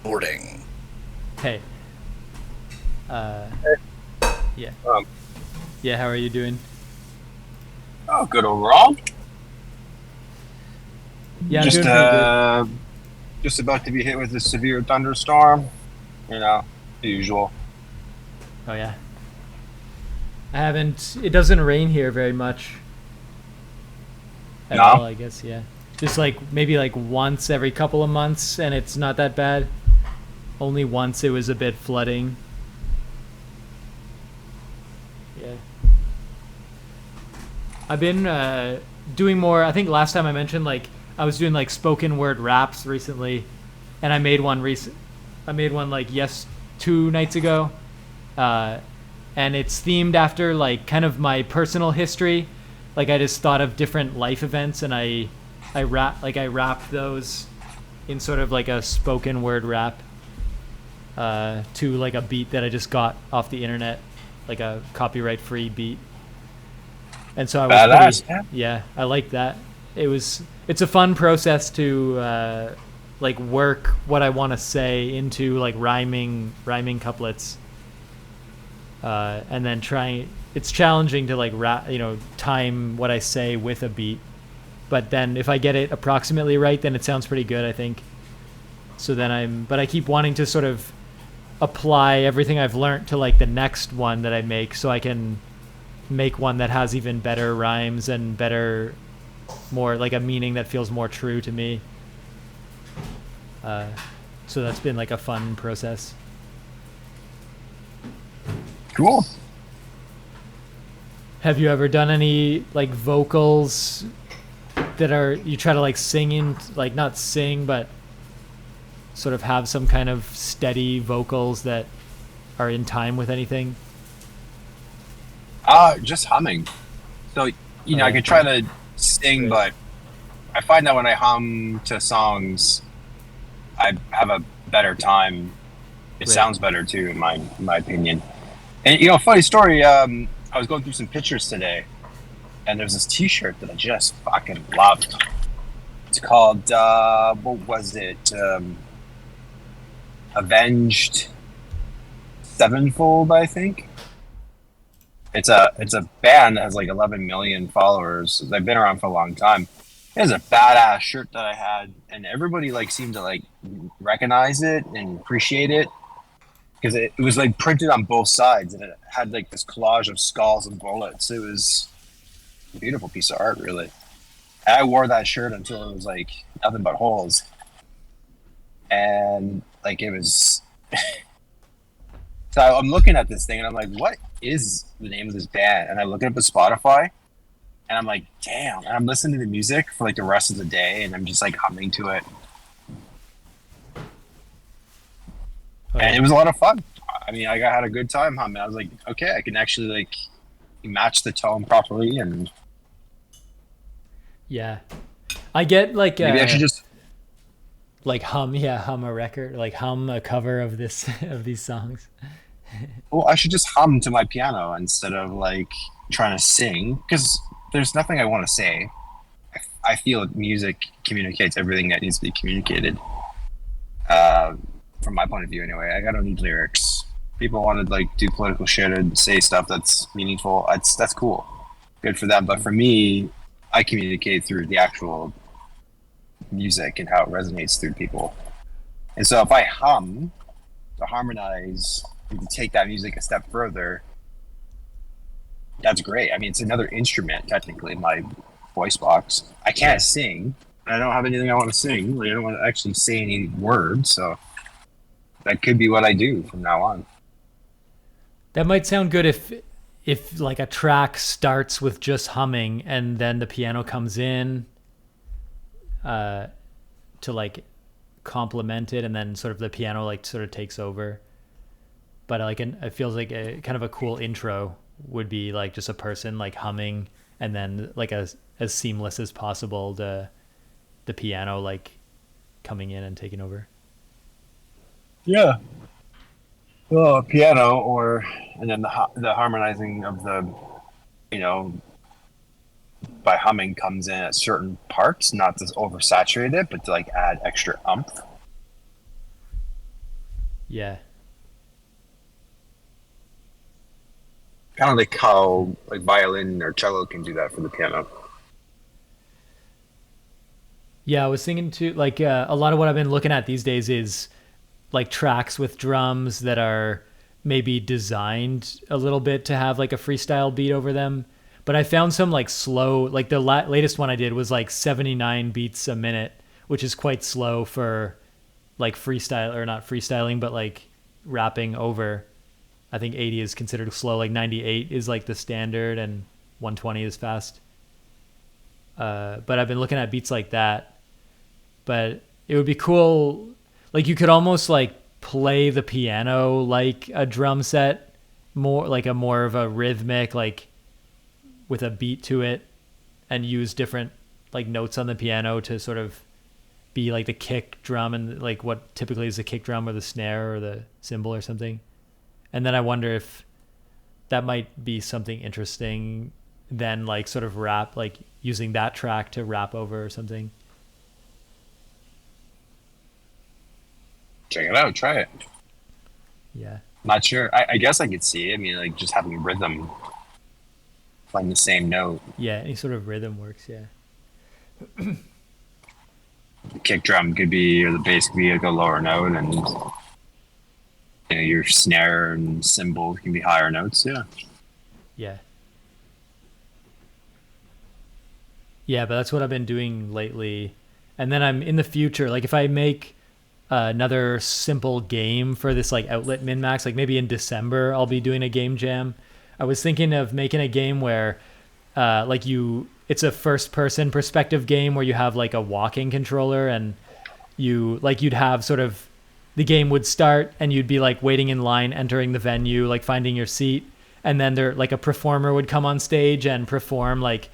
Boarding. Hey. Uh, yeah. Um, Yeah, how are you doing? oh, good overall. Yeah, I'm Just doing pretty good. just about to be hit with a severe thunderstorm. You know, the usual. Oh, yeah. It doesn't rain here very much at No, all, I guess, yeah. Just like maybe like once every couple of months, and it's not that bad. Only once it was a bit flooding. Yeah. I've been doing more. I think last time I mentioned like I was doing like spoken word raps recently, and I made one like 2 nights ago, uh, and it's themed after like kind of my personal history. Like I just thought of different life events, and I rapped those in sort of like a spoken word rap to like a beat that I just got off the internet, like a copyright free beat. And so I was badass. pretty, Yeah. yeah, I like that. It's a fun process to like work what I want to say into like rhyming couplets, and then trying. It's challenging to like time what I say with a beat, but then if I get it approximately right, then it sounds pretty good, I think. So then but I keep wanting to sort of apply everything I've learned to like the next one that I make, so I can make one that has even better rhymes and better, more like a meaning that feels more true to me. Uh, so that's been like a fun process. Cool. Have you ever done any like vocals that are you try to like sing in, like not sing but sort of have some kind of steady vocals that are in time with anything? Just humming. So Oh I yeah, could try to sing, right, but I find that when I hum to songs, I have a better time. It right. sounds better too, in my opinion. And funny story. I was going through some pictures today, and there's this T-shirt that I just fucking loved. It's called what was it? Avenged Sevenfold, I think. It's a band that has like 11 million followers. They've been around for a long time. It was a badass shirt that I had, and everybody like seemed to like recognize it and appreciate it because it was like printed on both sides, and it had like this collage of skulls and bullets. It was a beautiful piece of art, really. And I wore that shirt until it was like nothing but holes, and like it was. So I'm looking at this thing, and I'm like, "What is the name of this band?" And I look it up at Spotify, and I'm like, damn. And I'm listening to the music for like the rest of the day, and I'm just like humming to it. Oh And yeah, it was a lot of fun. I mean, I had a good time humming. I was like, okay, I can actually like match the tone properly, and yeah. I get maybe I should just, like hum a record, like hum a cover of this of these songs. well, I should just hum to my piano instead of like trying to sing because there's nothing I want to say. I feel music communicates everything that needs to be communicated. Uh, from my point of view, anyway, I don't need lyrics. People want to like do political shit and say stuff that's meaningful. That's cool, good for them. But for me, I communicate through the actual music and how it resonates through people. And so if I hum to harmonize and to take that music a step further, that's great. I mean, it's another instrument technically in my voice box. I can't Yeah, sing. I don't have anything I want to sing. Like, I don't want to actually say any words. So that could be what I do from now on. that might sound good if like a track starts with just humming and then the piano comes in uh, to like complement it, and then sort of the piano like sort of takes over. But it feels like a kind of a cool intro would be like just a person like humming, and then like as seamless as possible the piano like coming in and taking over. Yeah. Well, a piano, or and then the harmonizing of the you know by humming comes in at certain parts, not to oversaturate it, but to like add extra umph. Yeah. Kind of like how like violin or cello can do that for the piano. Yeah, I was thinking too, like a lot of what I've been looking at these days is like tracks with drums that are maybe designed a little bit to have like a freestyle beat over them. But I found some like slow, like the latest one I did was like 79 beats a minute, which is quite slow for like freestyle, or not freestyling, but like rapping over. I think 80 is considered slow, like 98 is like the standard, and 120 is fast. But I've been looking at beats like that. But it would be cool, like you could almost like play the piano like a drum set, more like a more of a rhythmic, like with a beat to it, and use different like notes on the piano to sort of be like the kick drum, and like what typically is the kick drum or the snare or the cymbal or something. And then I wonder if that might be something interesting, then like sort of rap, like using that track to rap over or something. Check it out. Try it. Yeah. Not sure. I guess I could see. I mean, like just having rhythm, playing the same note. Yeah, any sort of rhythm works, yeah. The kick drum could be, or the bass could be like a lower note, and your snare and cymbal can be higher notes. Yeah. Yeah. Yeah, but that's what I've been doing lately. And then I'm in the future, like if I make another simple game for this like outlet min max, like maybe in December I'll be doing a game jam. I was thinking of making a game where like it's a first person perspective game where you have like a walking controller, and you'd have sort of, the game would start and you'd be like waiting in line, entering the venue, like finding your seat, and then there like a performer would come on stage and perform like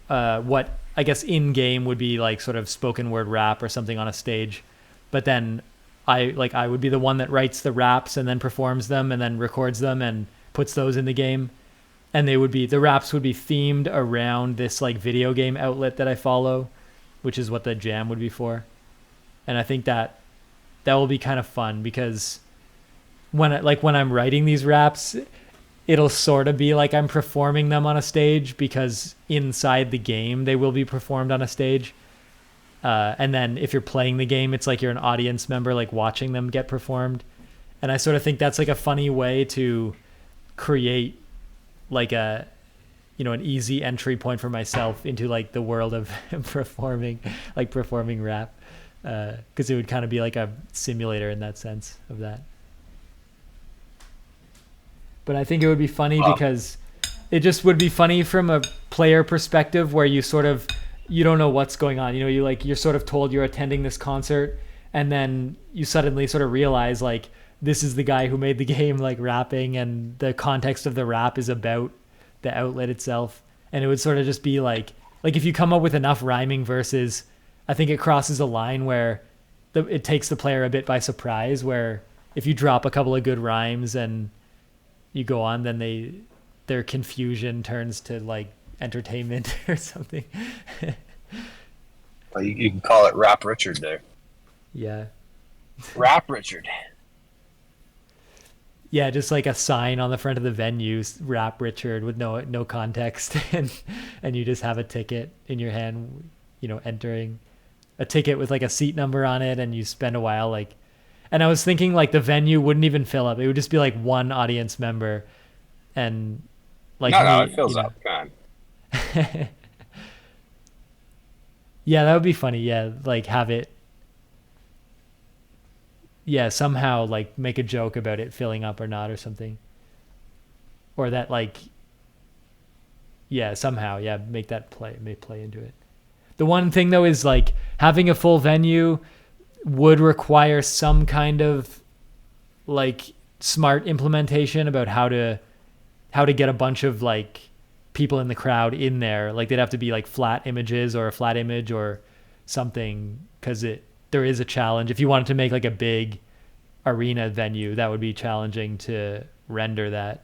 what I guess in game would be like sort of spoken word rap or something on a stage. But then I would be the one that writes the raps and then performs them and then records them and puts those in the game. And the raps would be themed around this like video game outlet that I follow, which is what the jam would be for. And I think that will be kind of fun, because when I'm writing these raps, it'll sort of be like I'm performing them on a stage, because inside the game they will be performed on a stage. And then if you're playing the game, it's like you're an audience member, like watching them get performed. And I sort of think that's like a funny way to create like an easy entry point for myself into like the world of performing rap. Because it would kind of be like a simulator in that sense of that. But I think it would be funny because it just would be funny from a player perspective, where you don't know what's going on. You're sort of told you're attending this concert, and then you suddenly sort of realize like this is the guy who made the game like rapping, and the context of the rap is about the outlet itself. And it would sort of just be like if you come up with enough rhyming verses, I think it crosses a line where it takes the player a bit by surprise, where if you drop a couple of good rhymes and you go on, then their confusion turns to like entertainment or something. Well, you can call it Rap Richard there. Yeah. Rap Richard. Yeah, just like a sign on the front of the venue, Rap Richard, with no context, and you just have a ticket in your hand, entering a ticket with like a seat number on it, and you spend a while like. And I was thinking like the venue wouldn't even fill up; it would just be like one audience member, and like no, it fills up. Come on. Yeah, that would be funny. Yeah, like have it. Yeah, somehow like make a joke about it filling up or not or something. Or that like. Yeah, somehow, yeah, make play into it. The one thing though is like having a full venue would require some kind of like smart implementation about how to get a bunch of like people in the crowd in there. Like they'd have to be like flat images or a flat image or something, because there is a challenge. If you wanted to make like a big arena venue, that would be challenging to render that.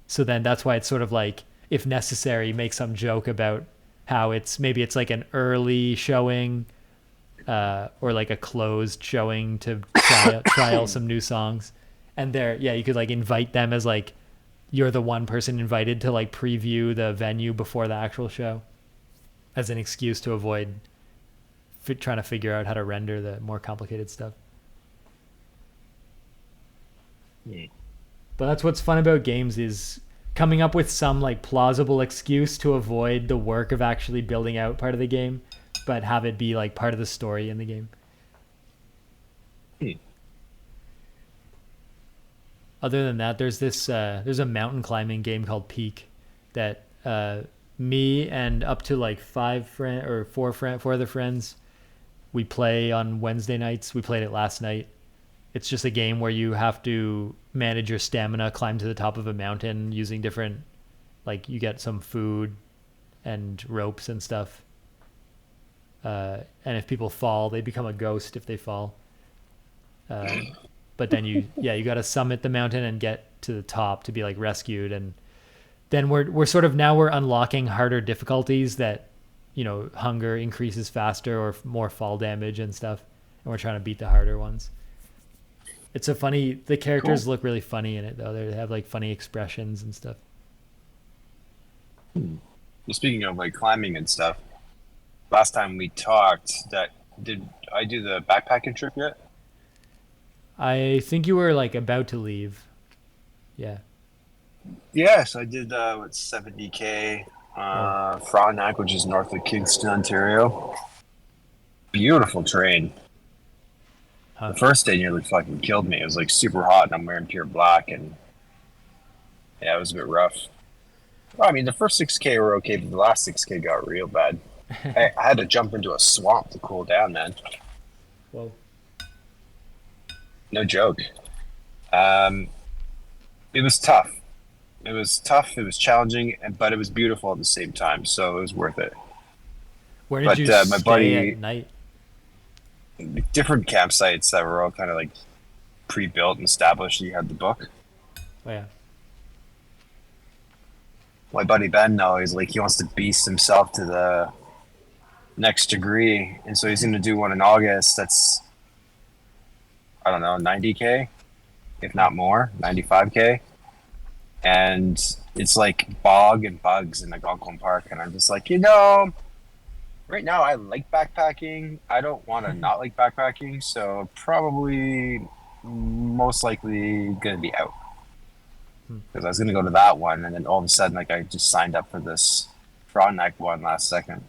So then that's why it's sort of like, if necessary, make some joke about how it's like an early showing or like a closed showing to try out some new songs. And there, yeah, you could like invite them as like you're the one person invited to like preview the venue before the actual show as an excuse to avoid trying to figure out how to render the more complicated stuff. Hmm. But that's what's fun about games is coming up with some like plausible excuse to avoid the work of actually building out part of the game, but have it be like part of the story in the game. Hmm. Other than that, there's a mountain climbing game called Peak that me and up to like four other friends we play on Wednesday nights. We played it last night. It's just a game where you have to manage your stamina, climb to the top of a mountain using different, like you get some food and ropes and stuff. And if people fall, they become a ghost if they fall. But then you got to summit the mountain and get to the top to be like rescued. And then we're sort of now we're unlocking harder difficulties that, hunger increases faster or more fall damage and stuff. And we're trying to beat the harder ones. The characters Cool. look really funny in it though. They have like funny expressions and stuff. Well, speaking of like climbing and stuff, last time we talked, that did I do the backpacking trip yet? I think you were like about to leave. Yeah. Yes, I did. 70K, Oh, Frontenac, which is north of Kingston, Ontario. Beautiful terrain. huh. The first day nearly fucking killed me. It was like super hot, and I'm wearing pure black, and yeah, it was a bit rough. Well, I mean, the first 6K were okay, but the last 6K got real bad. I had to jump into a swamp to cool down, man. Whoa. No joke. Um, it was tough. It was tough. It was challenging, but it was beautiful at the same time. So it was worth it. Where did But you my stay at buddy, night? different campsites that were all kind of like pre-built and established. You had the book. Oh yeah. My buddy Ben, now he's like he wants to beast himself to the next degree, and so he's going to do one in August. That's I don't know, 90K, if not more, 95K, and it's like bog and bugs in Algonquin Park, and I'm just like, right now I like backpacking. I don't want to not like backpacking, so probably most likely gonna be out Hmm. because I was gonna go to that one, and then all of a sudden, like I just signed up for this Frontenac one last second.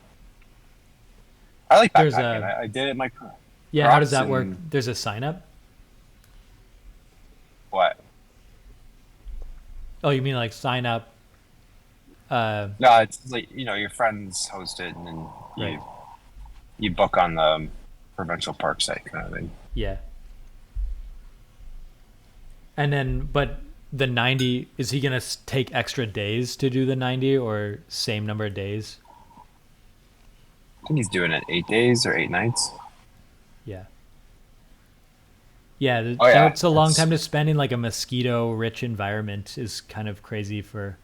I like There's backpacking. a I did it in my Yeah, how does crops that work? and There's a sign up? what? Oh, you mean like sign up No, it's like your friends host it, and then right. you book on the provincial park site kind of thing. Yeah. And then but the 90 is he going to take extra days to do the 90 or same number of days? I think he's doing it 8 days or 8 nights. Yeah. Yeah, Oh yeah, that's a long it's time to spend in like a mosquito rich environment is kind of crazy for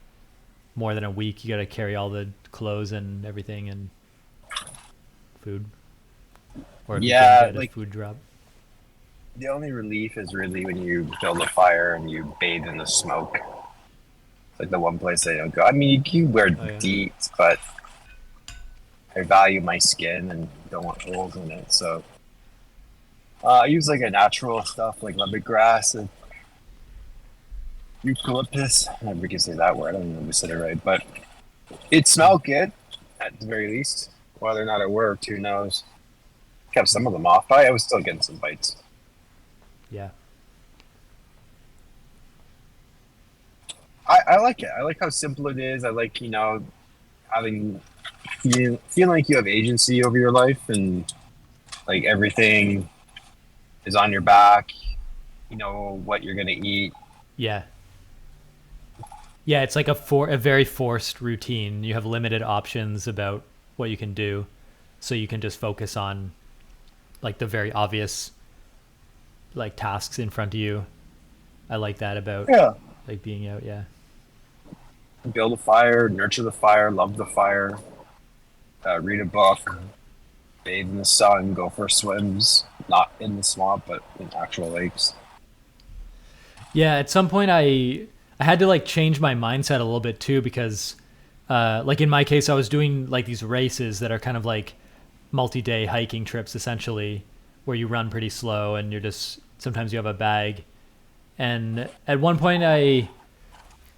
more than a week. You got to carry all the clothes and everything and food. Or if you can yeah. get a Like food drop. the only relief is really when you build a fire and you bathe in the smoke. It's like the one place I don't go. I mean, you can wear Oh yeah. DEET, but I value my skin and don't want holes in it. So I use like a natural stuff like lemongrass and eucalyptus. I never can say that word. I don't know if I said it right, but it smelled good at the very least. Whether or not it worked, who knows? Kept some of them off, but I was still getting some bites. Yeah. I like it. I like how simple it is. I like having feeling like you have agency over your life and like everything is on your back. You know what you're gonna eat. Yeah. Yeah, it's like a very forced routine. You have limited options about what you can do, so you can just focus on like the very obvious like tasks in front of you. I like that about Yeah. like being out. Yeah. Build a fire, nurture the fire, love the fire, read a book. Mhm. bathe in the sun, go for swims, not in the swamp, but in actual lakes. Yeah, at some point I had to like change my mindset a little bit too because like in my case I was doing like these races that are kind of like multi-day hiking trips essentially where you run pretty slow and you're just sometimes you have a bag. And at one point I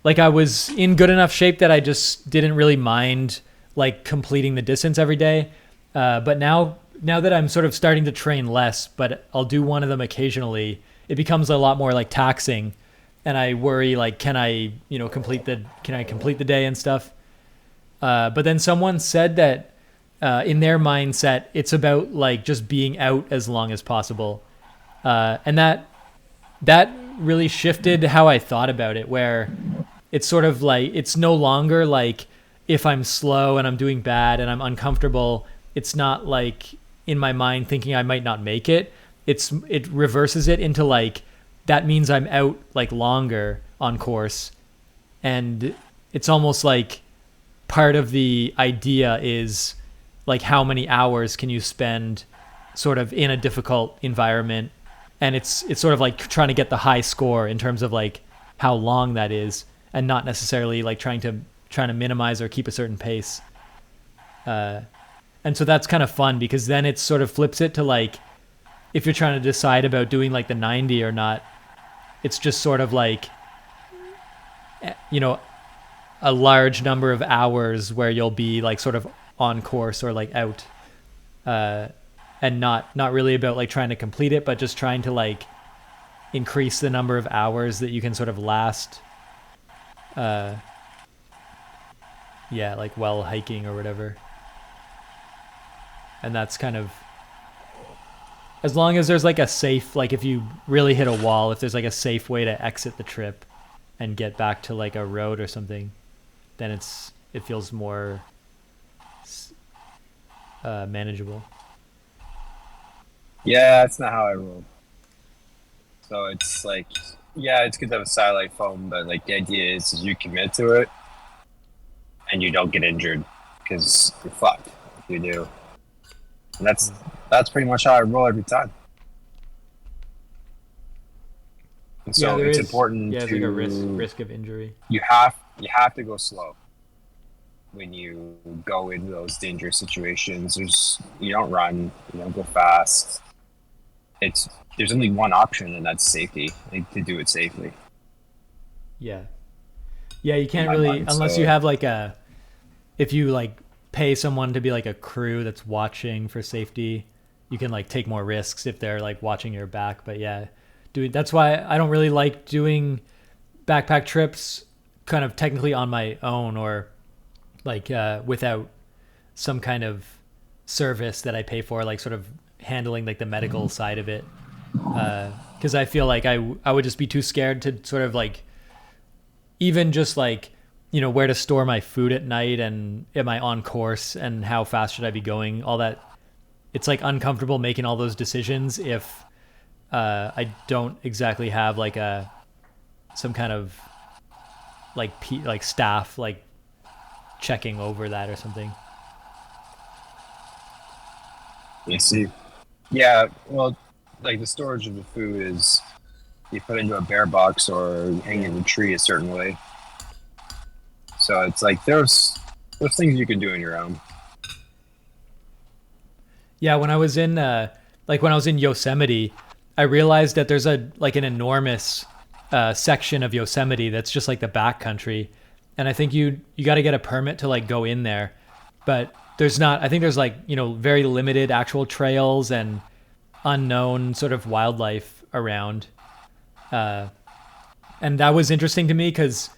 was in good enough shape that I just didn't really mind like completing the distance every day. But now that I'm sort of starting to train less, but I'll do one of them occasionally, it becomes a lot more like taxing, and I worry like can I complete the day and stuff. But then someone said that in their mindset it's about like just being out as long as possible, and that really shifted how I thought about it, where it's sort of like it's no longer like if I'm slow and I'm doing bad and I'm uncomfortable, it's not like in my mind thinking I might not make it. It reverses it into like that means I'm out like longer on course, and it's almost like part of the idea is like how many hours can you spend sort of in a difficult environment, and it's sort of like trying to get the high score in terms of like how long that is, and not necessarily like trying to minimize or keep a certain pace. And so that's kind of fun because then it sort of flips it to like if you're trying to decide about doing like the 90 or not, it's just sort of like you know a large number of hours where you'll be like sort of on course or like out, and not really about like trying to complete it, but just trying to like increase the number of hours that you can sort of last, yeah, like while hiking or whatever. And that's kind of, as long as there's like a safe, like if you really hit a wall, if there's like a safe way to exit the trip and get back to like a road or something, then it feels more manageable. Yeah, that's not how I roll. So it's like, yeah, it's good to have a satellite phone, but like the idea is you commit to it and you don't get injured because you're fucked if you do. And that's pretty much how I roll every time. And Yeah, so there it's is. important Yeah, it's to like a risk of injury. you have to go slow when you go into those dangerous situations. You don't run, you don't go fast. There's only one option, and that's safety. Like, to do it safely. Yeah. Yeah, you In can't my really, mind. unless you So have like if you like pay someone to be like a crew that's watching for safety, you can like take more risks if they're like watching your back. But yeah, that's why I don't really like doing backpack trips kind of technically on my own, or like without some kind of service that I pay for, like sort of handling like the medical side of it. Because I feel like I would just be too scared to sort of like even just like where to store my food at night, and am I on course, and how fast should I be going, all that. It's like uncomfortable making all those decisions if I don't exactly have like some kind of like staff like checking over that or something. you see, yeah. Well, like the storage of the food is you put it into a bear box or you hang it in a tree a certain way. So it's like there's things you can do on your own. Yeah, when I was in Yosemite, I realized that there's an enormous section of Yosemite that's just like the backcountry, and I think you got to get a permit to like go in there, but there's not. I think there's like very limited actual trails and unknown sort of wildlife around, and that was interesting to me because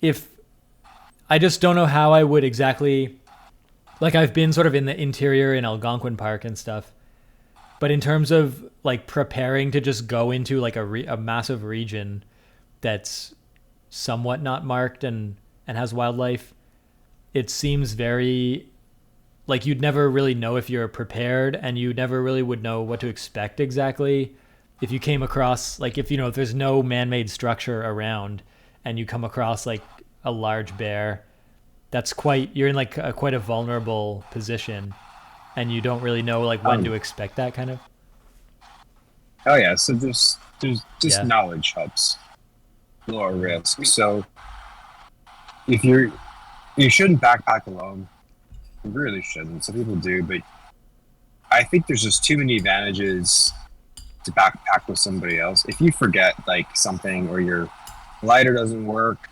if I just don't know how I would exactly, like I've been sort of in the interior in Algonquin Park and stuff, but in terms of like preparing to just go into like a massive region that's somewhat not marked and has wildlife, it seems very like you'd never really know if you're prepared, and you never really would know what to expect exactly if you came across like if there's no man-made structure around and you come across like a large bear. You're in like quite a vulnerable position, and you don't really know like when to Um, expect that kind of. oh yeah, so there's just Yeah. knowledge helps lower Mm. risk. So if you shouldn't backpack alone. You really shouldn't. Some people do, but I think there's just too many advantages to backpack with somebody else. If you forget like something or your lighter doesn't work,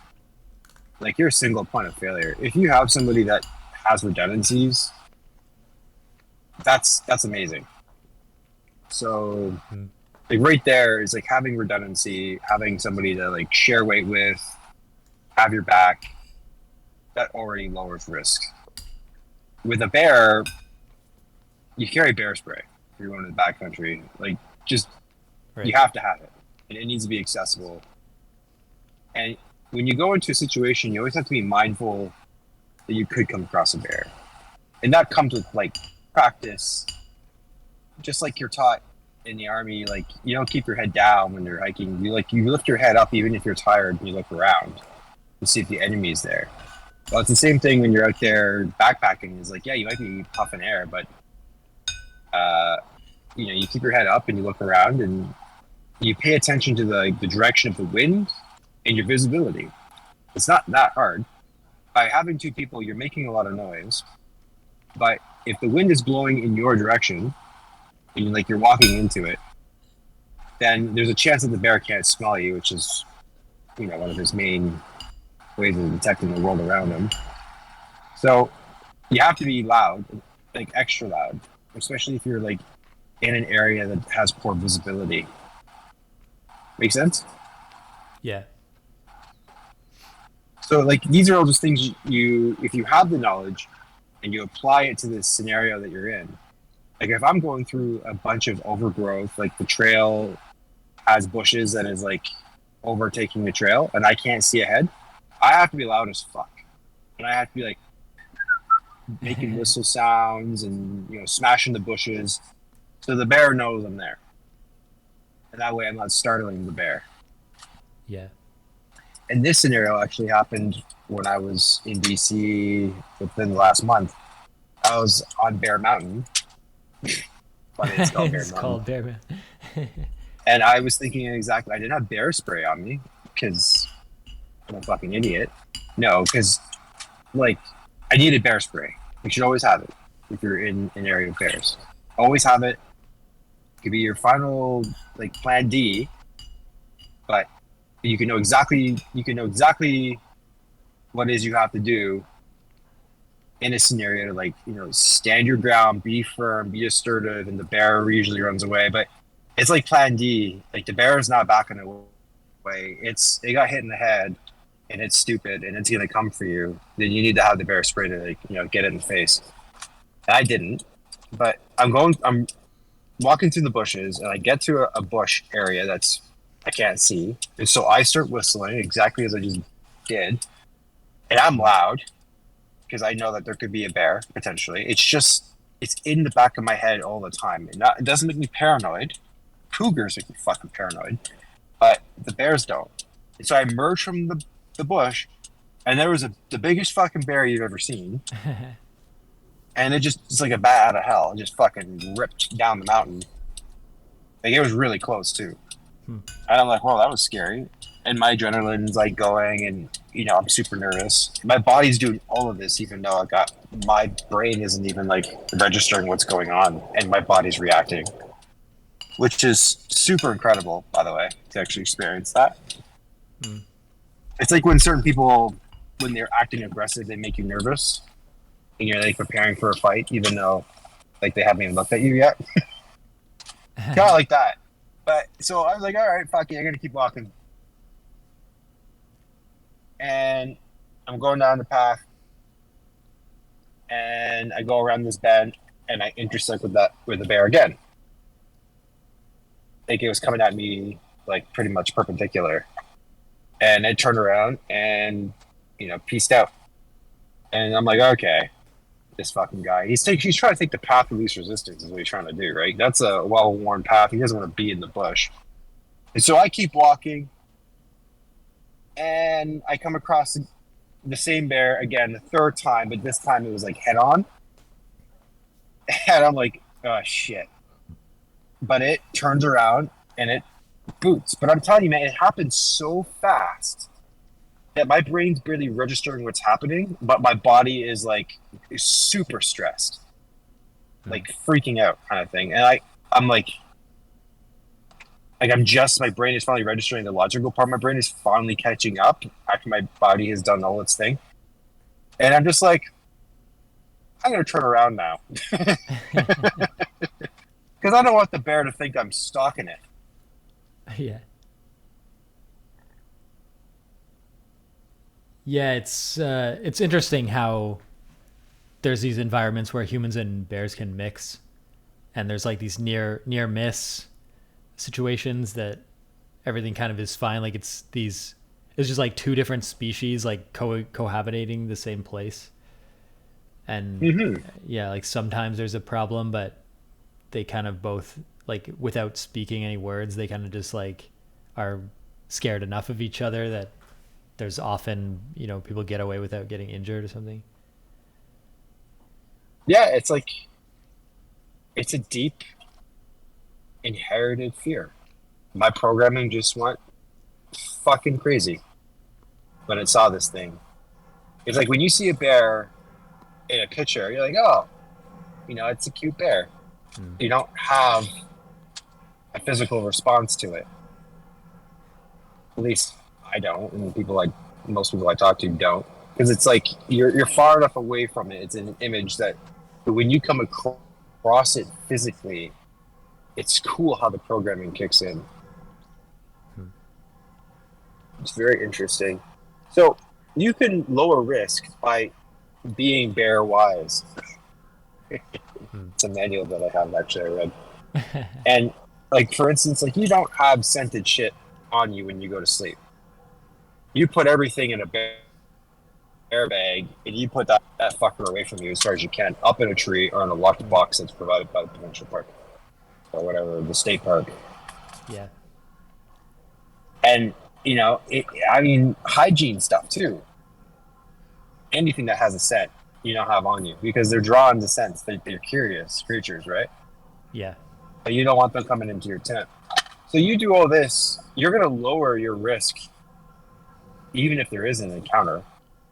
like you're a single point of failure. If you have somebody that has redundancies, that's amazing. So Mm. like right there is like having redundancy, having somebody to like share weight with, have your back, that already lowers risk. With a bear, you carry bear spray if you're going to the backcountry. Like just you Right. have to have it. And it needs to be accessible. And when you go into a situation, you always have to be mindful that you could come across a bear. And that comes with like practice, just like you're taught in the army, like you don't keep your head down when you're hiking. You lift your head up even if you're tired and you look around to see if the enemy is there. Well, it's the same thing when you're out there backpacking. Is like, yeah, you might be puffing air, but uh, you keep your head up and you look around and you pay attention to the direction of the wind and your visibility. It's not that hard. By having two people, you're making a lot of noise. But if the wind is blowing in your direction and like you're walking into it, then there's a chance that the bear can't smell you, which is one of his main ways of detecting the world around him. So you have to be loud, like extra loud, especially if you're like in an area that has poor visibility. Make sense? Yeah. So like these are all just things if you have the knowledge and you apply it to this scenario that you're in. Like if I'm going through a bunch of overgrowth, like the trail has bushes that is like overtaking the trail and I can't see ahead, I have to be loud as fuck. And I have to be like making whistle sounds and smashing the bushes so the bear knows I'm there. And that way I'm not startling the bear. Yeah. And this scenario actually happened when I was in BC within the last month. I was on Bear Mountain. Funny, it's called Bear It's Mountain. called Bear Man. And I was thinking exactly, I didn't have bear spray on me because I'm a fucking idiot. No, because like I needed bear spray. You should always have it if you're in an area of bears. Always have it. It could be your final like plan D, but you can know exactly what it is you have to do in a scenario to like stand your ground, be firm, be assertive, and the bear usually runs away. But it's like plan D. Like the bear is not backing away. It got hit in the head and it's stupid and it's gonna come for you. Then you need to have the bear spray to like get it in the face. And I didn't, but I'm walking through the bushes and I get to a bush area that's I can't see. And so I start whistling exactly as I just did. And I'm loud because I know that there could be a bear potentially. It's in the back of my head all the time. And it doesn't make me paranoid. Cougars make me fucking paranoid, but the bears don't. And so I emerged from the bush, and there was the biggest fucking bear you've ever seen. And it's like a bat out of hell. It just fucking ripped down the mountain. Like it was really close too. Hmm. And I'm like, well, that was scary. And my adrenaline's like going, and I'm super nervous. My body's doing all of this, even though my brain isn't even like registering what's going on, and my body's reacting, which is super incredible, by the way, to actually experience that. Hmm. It's like when certain people, when they're acting aggressive, they make you nervous, and you're like preparing for a fight, even though like they haven't even looked at you yet. Kind of like that. But so I was like, all right, fuck it, I'm gonna keep walking. And I'm going down the path, and I go around this bend, and I intersect with the bear again. Like it was coming at me like pretty much perpendicular, and it turned around and pieced out. And I'm like, okay, this fucking guy, he's trying to take the path of least resistance, is what he's trying to do, right? That's a well-worn path. He doesn't want to be in the bush, and so I keep walking, and I come across the same bear again the third time, but this time it was like head on. And I'm like, oh shit. But it turns around and it boots. But I'm telling you, man, it happens so fast that my brain's barely registering what's happening, but my body is super stressed, like freaking out kind of thing. And I'm like I'm just my brain is finally registering the logical part. My brain is finally catching up after my body has done all its thing. And I'm just like, I'm gonna turn around now. Because I don't want the bear to think I'm stalking it. Yeah. Yeah, it's interesting how there's these environments where humans and bears can mix, and there's like these near miss situations that everything kind of is fine. Like it's just like two different species like cohabitating the same place, and yeah, like sometimes there's a problem, but they kind of both like without speaking any words, they kind of just like are scared enough of each other that there's often, people get away without getting injured or something. Yeah, it's like it's a deep inherited fear. My programming just went fucking crazy when it saw this thing. It's like when you see a bear in a picture, you're like, oh, it's a cute bear. You don't have a physical response to it. At least I don't, and most people I talk to don't, because it's like you're far enough away from it. It's an image that when you come across it physically, it's cool how the programming kicks in. It's very interesting. So you can lower risk by being bear wise. It's a manual that I have actually I read. And like for instance, like you don't have scented shit on you when you go to sleep. You put everything in a bear bag and you put that fucker away from you as far as you can, up in a tree or in a locked box that's provided by the provincial park or whatever, the state park. Yeah. And hygiene stuff too. Anything that has a scent, you don't have on you because they're drawn to scents. They're curious creatures, right? Yeah. But you don't want them coming into your tent. So you do all this, you're going to lower your risk, even if there is an encounter.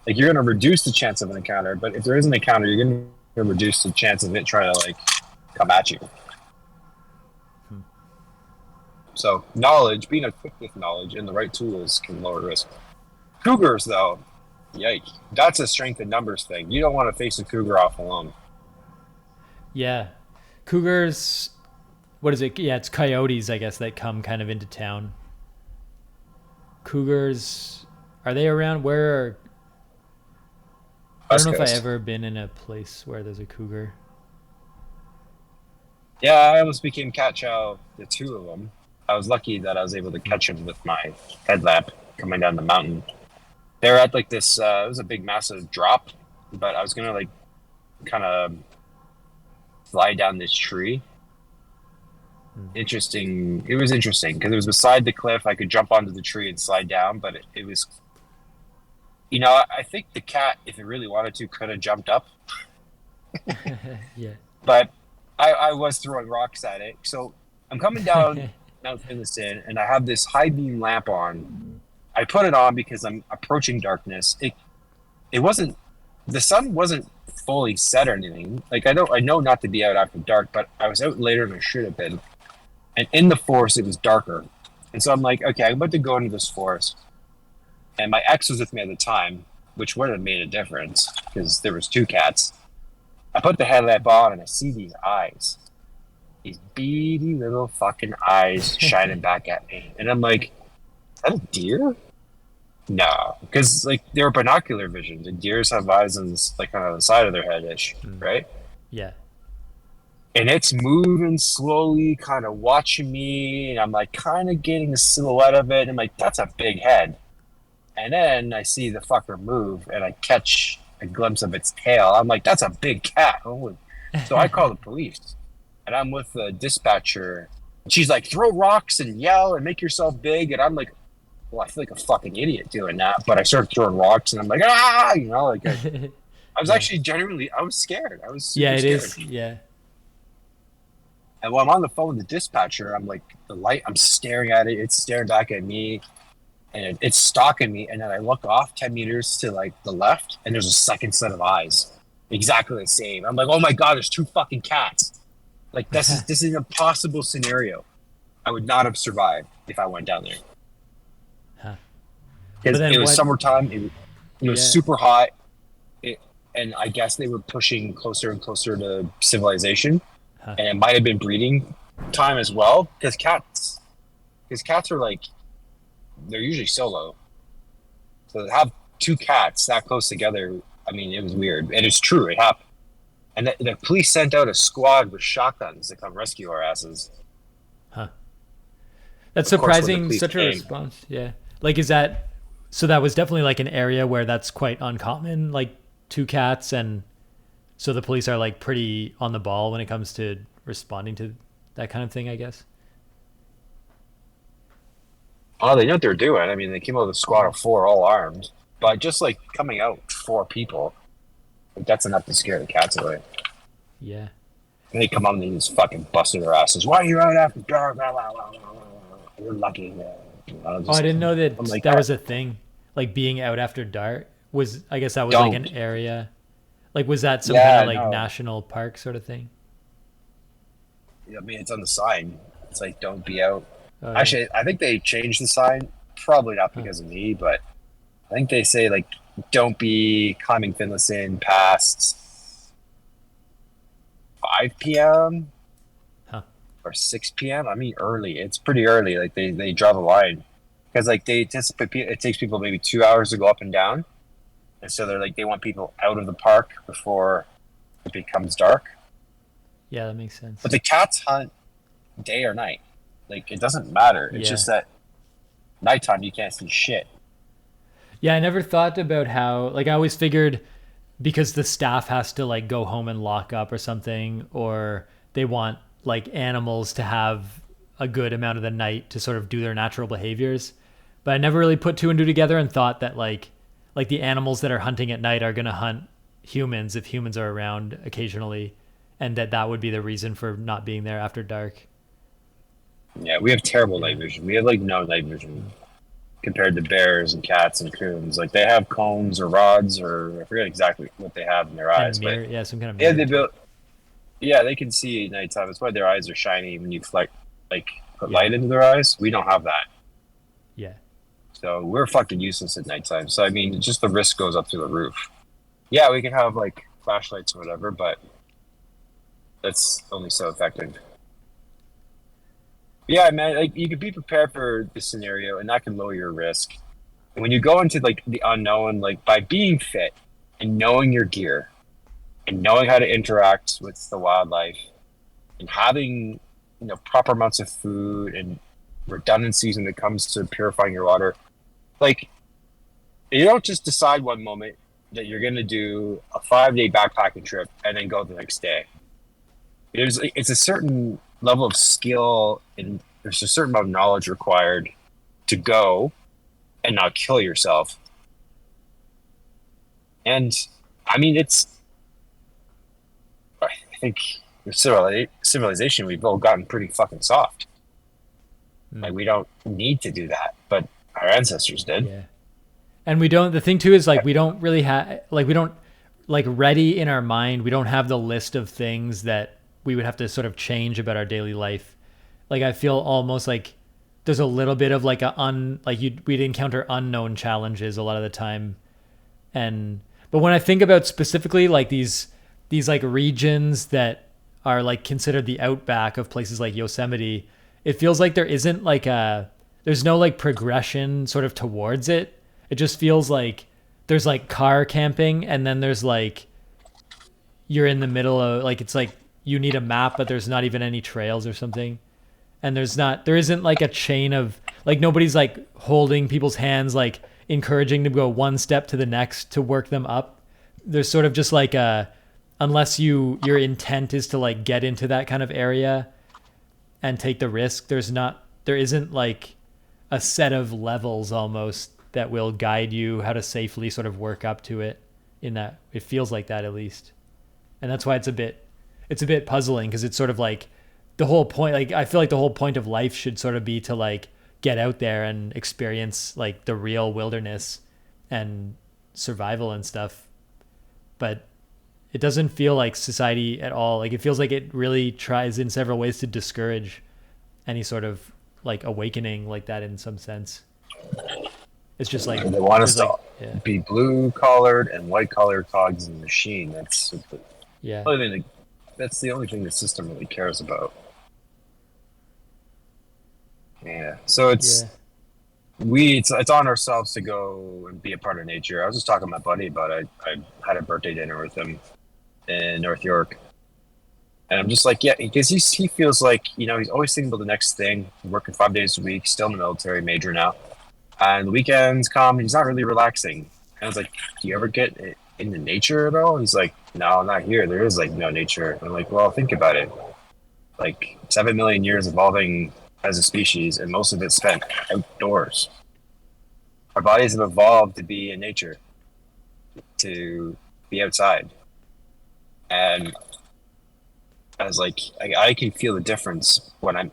Like you're going to reduce the chance of an encounter, but if there is an encounter, you're going to reduce the chance of it trying to like come at you. So knowledge, being equipped with knowledge and the right tools can lower risk. Cougars, though, yike. That's a strength in numbers thing. You don't want to face a cougar off alone. Yeah. Cougars, what is it? Yeah, it's coyotes, I guess, that come kind of into town. Cougars, are they around? I don't know if I've ever been in a place where there's a cougar. Yeah, I almost became cat chow, the two of them. I was lucky that I was able to catch them with my headlamp coming down the mountain. They're at like this, it was a big, massive drop, but I was going to like kind of slide down this tree. Interesting. It was interesting because it was beside the cliff. I could jump onto the tree and slide down, but it was, I think the cat, if it really wanted to, could have jumped up. Yeah. But I was throwing rocks at it. So I'm coming down Mount Finlayson and I have this high beam lamp on. I put it on because I'm approaching darkness. It wasn't, the sun wasn't fully set or anything. Like I know not to be out after dark, but I was out later than I should have been. And in the forest, it was darker. And so I'm like, okay, I'm about to go into this forest. And my ex was with me at the time, which would have made a difference because there was two cats. I put the headlamp on and I see these eyes. These beady little fucking eyes shining back at me. And I'm like, is that a deer? No, because like they're binocular vision. The deers have eyes on this, like on the side of their head-ish, right? Yeah. And it's moving slowly, kind of watching me, and I'm like kind of getting the silhouette of it. And I'm like, that's a big head. And then I see the fucker move, and I catch a glimpse of its tail. I'm like, that's a big cat. Holy. So I call the police, and I'm with the dispatcher. She's like, throw rocks and yell and make yourself big. And I'm like, well, I feel like a fucking idiot doing that. But I started throwing rocks, and I'm like, ah, like I was actually genuinely, I was scared. I was super scared. Yeah. And while I'm on the phone with the dispatcher, I'm like, the light, I'm staring at it. It's staring back at me, and it's stalking me. And then I look off 10 meters to like the left, and there's a second set of eyes, exactly the same. I'm like, oh my god, there's two fucking cats. Like this is an impossible scenario. I would not have survived if I went down there Huh. But because then it was what? summertime. It was Yeah. super hot, it, and I guess they were pushing closer and closer to civilization, Huh. and it might have been breeding time as well because cats are like they're usually solo, so to have two cats that close together, I mean, it was weird, and it's true, it happened. And the police sent out a squad with shotguns to come rescue our asses. Huh. That's Of course, when the surprising. police Such a came, response. Yeah. Like, is that so? That was definitely like an area where that's quite uncommon. Like two cats, and so the police are like pretty on the ball when it comes to responding to that kind of thing. I guess. oh, they know what they're doing. I mean, they came out with a squad Yeah. of four, all armed, but just like coming out four people, like, that's enough to scare the cats away. Yeah. And they come up and they just fucking busted their asses. Why are you out after dark? Blah, blah, blah, blah, blah. You're lucky. Oh, I didn't know I'm that like, that was a thing. Like being out after dark was. I guess that was like an don't. area. Like, was that some kind of Yeah, like no. national park sort of thing? I mean, it's on the sign. It's like, don't be out. Oh yeah. Actually, I think they changed the sign. Probably not Huh. because of me, but I think they say, like, don't be climbing Finlayson past 5 p.m. Huh. or 6 p.m. I mean, early. It's pretty early. Like, they draw the line. Because, like, they anticipate it takes people maybe 2 hours to go up and down. And so they're like, they want people out of the park before it becomes dark. Yeah, that makes sense. But the cats hunt day or night. Like, it doesn't matter. It's Yeah. just that nighttime you can't see shit. Yeah, I never thought about how, like, I always figured because the staff has to like go home and lock up or something, or they want like animals to have a good amount of the night to sort of do their natural behaviors. But I never really put two and two together and thought that like the animals that are hunting at night are going to hunt humans if humans are around occasionally, and that would be the reason for not being there after dark. Yeah, we have terrible Yeah. night vision. We have like no night vision compared to bears and cats and coons. Like they have cones or rods or I forget exactly what they have in their eyes, And but mirror, yeah, some kind of yeah, mirror they type. built. Yeah, they can see at nighttime. That's why their eyes are shiny when you like put Yeah. light into their eyes. We don't have that, Yeah. so we're fucking useless at nighttime. So I mean, just the risk goes up through the roof. Yeah, we can have like flashlights or whatever, but that's only so effective. Yeah, man, like you could be prepared for the scenario, and that can lower your risk. And when you go into like the unknown, like by being fit and knowing your gear and knowing how to interact with the wildlife and having proper amounts of food and redundancies when it comes to purifying your water, like you don't just decide one moment that you're going to do a 5 day backpacking trip and then go the next day. It's a certain level of skill and there's a certain amount of knowledge required to go and not kill yourself. And I mean, I think with civilization, we've all gotten pretty fucking soft. Mm. Like we don't need to do that, but our ancestors did. Yeah. And we don't, the thing too is like we don't really have, like we don't, like ready in our mind, we don't have the list of things that we would have to sort of change about our daily life. Like I feel almost like there's a little bit of like we'd encounter unknown challenges a lot of the time. And but when I think about specifically like these like regions that are like considered the outback of places like Yosemite, it feels like there isn't like there's no like progression sort of towards it. It just feels like there's like car camping, and then there's like you're in the middle of like it's like you need a map, but there's not even any trails or something. And there isn't like a chain of like nobody's like holding people's hands, like encouraging them to go one step to the next to work them up. There's sort of just like unless your intent is to like get into that kind of area and take the risk, there isn't like a set of levels almost that will guide you how to safely sort of work up to it. In that it feels like that, at least. And that's why it's a bit puzzling, because it's sort of like the whole point, like I feel like the whole point of life should sort of be to like get out there and experience like the real wilderness and survival and stuff. But it doesn't feel like society at all. Like it feels like it really tries in several ways to discourage any sort of like awakening like that in some sense. It's just like They want us there's to like yeah, be blue collared and white collared cogs in the machine. yeah, That's the only thing the system really cares about. Yeah. So yeah, it's on ourselves to go and be a part of nature. I was just talking to my buddy about it. I had a birthday dinner with him in North York, and I'm just like, yeah, because he feels like he's always thinking about the next thing. Working 5 days a week, still in the military, major now, and the weekends come, and he's not really relaxing. And I was like, do you ever get into nature at all? He's like, no, not here. There is like no nature. And I'm like, well, think about it. Like 7 million years evolving as a species, and most of it spent outdoors. Our bodies have evolved to be in nature, to be outside. And I was like, I can feel the difference when I'm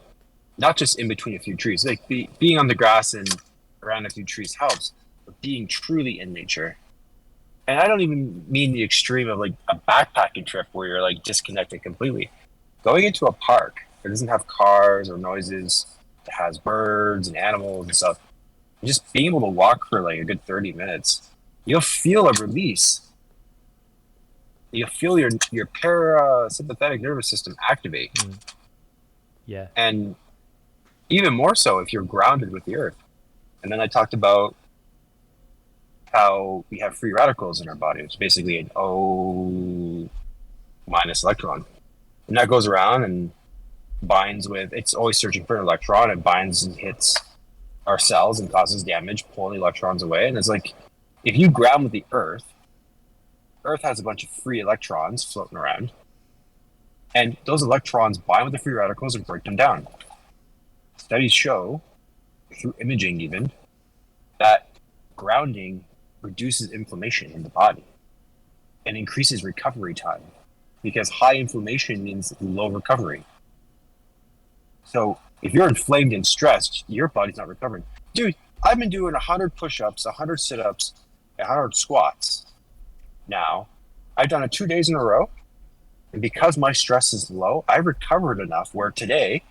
not just in between a few trees. Like being on the grass and around a few trees helps, but being truly in nature. And I don't even mean the extreme of like a backpacking trip where you're like disconnected completely. Going into a park that doesn't have cars or noises, that has birds and animals and stuff, and just being able to walk for like a good 30 minutes, you'll feel a release. You'll feel your parasympathetic nervous system activate. yeah, And even more so if you're grounded with the earth. And then I talked about how we have free radicals in our body. It's basically an O minus electron. And that goes around and binds with, it's always searching for an electron. It binds and hits our cells and causes damage, pulling the electrons away. And it's like, if you ground with the earth has a bunch of free electrons floating around. And those electrons bind with the free radicals and break them down. Studies show, through imaging even, that grounding reduces inflammation in the body and increases recovery time, because high inflammation means low recovery. So if you're inflamed and stressed, your body's not recovering. Dude, I've been doing 100 push-ups, 100 sit-ups, 100 squats. Now, I've done it 2 days in a row, and because my stress is low, I recovered enough where today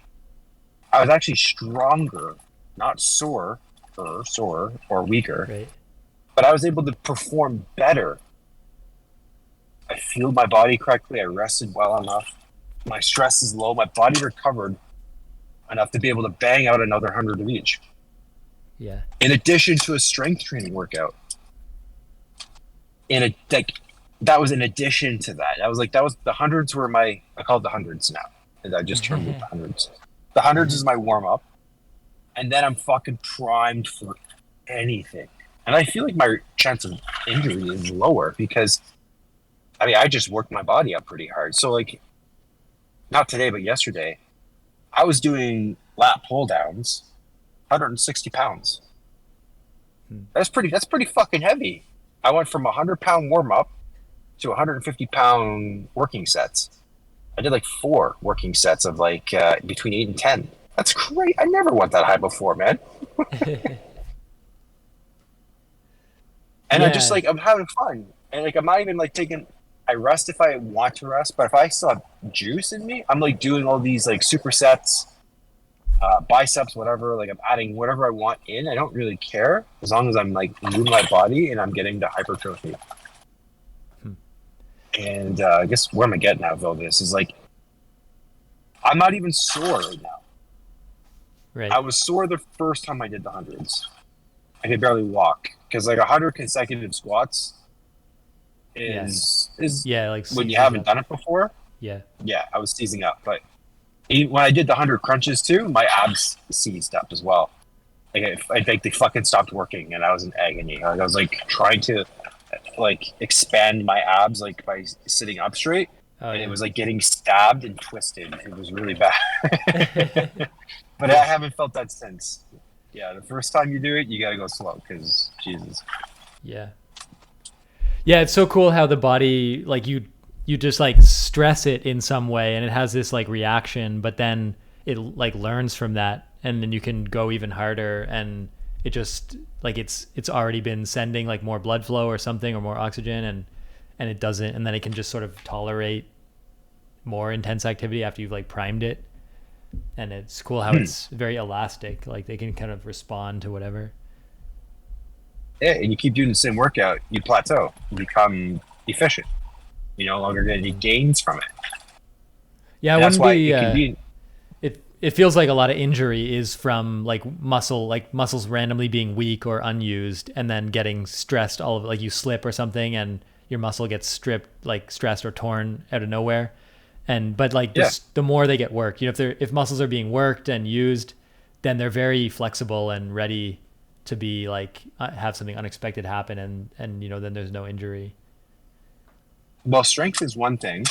I was actually stronger, not sore or weaker, right, but I was able to perform better. I fueled my body correctly. I rested well enough. My stress is low. My body recovered enough to be able to bang out another 100 of each. yeah, In addition to a strength training workout. That was in addition to that. That was the hundreds were I call it the hundreds now. And I just termed it the hundreds. The hundreds is my warm up. And then I'm fucking primed for anything. And I feel like my chance of injury is lower because I just worked my body up pretty hard. So like, not today, but yesterday, I was doing lat pull downs, 160 pounds. That's pretty fucking heavy. I went from 100-pound warm up to 150-pound working sets. I did like 4 working sets of like between 8 and 10. That's great. I never went that high before, man. And I just yeah, like, I'm having fun. And like, I'm not even like I rest if I want to rest, but if I still have juice in me, I'm like doing all these like supersets, biceps, whatever. Like I'm adding whatever I want in. I don't really care as long as I'm like moving my body and I'm getting the hypertrophy. And I guess where am I getting at with all this is like, I'm not even sore right now. right, I was sore the first time I did the hundreds. I could barely walk because like 100 consecutive squats is yeah, like when you seizing haven't up. done it before. Yeah, Yeah, I was seizing up. But when I did the 100 crunches too, my abs seized up as well. Like they fucking stopped working, and I was in agony. I was like trying to like expand my abs like by sitting up straight, oh and it yeah. was like getting stabbed and twisted. It was really bad. But I haven't felt that since. Yeah, the first time you do it, you gotta go slow because Jesus. Yeah. Yeah, it's so cool how the body like you you just like stress it in some way and it has this like reaction, but then it like learns from that and then you can go even harder, and it just like it's already been sending like more blood flow or something or more oxygen, and it doesn't, and then it can just sort of tolerate more intense activity after you've like primed it. And it's cool how it's very elastic, like they can kind of respond to whatever. Yeah, and you keep doing the same workout, you plateau, you become efficient. You no longer get any gains from it. Yeah, I And that's wouldn't why be it can be. it feels like a lot of injury is from like muscles randomly being weak or unused and then getting stressed all of it, like you slip or something and your muscle gets stripped, like stressed or torn out of nowhere. And but like Yeah. this, the more they get worked, if muscles are being worked and used, then they're very flexible and ready to be like have something unexpected happen, and then there's no injury. Well, strength is one thing,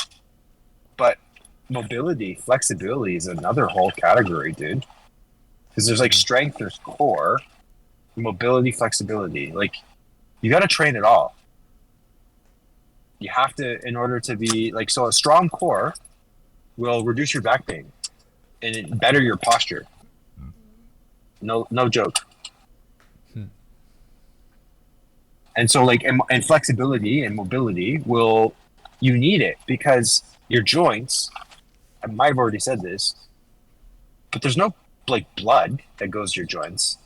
but mobility, flexibility is another whole category, dude. Because there's like strength, there's core, mobility, flexibility. Like you got to train it all. You have to, in order to be like, so a strong core will reduce your back pain and better your posture. No joke. And so like, and flexibility and mobility will, you need it because your joints, I might have already said this, but there's no like blood that goes to your joints.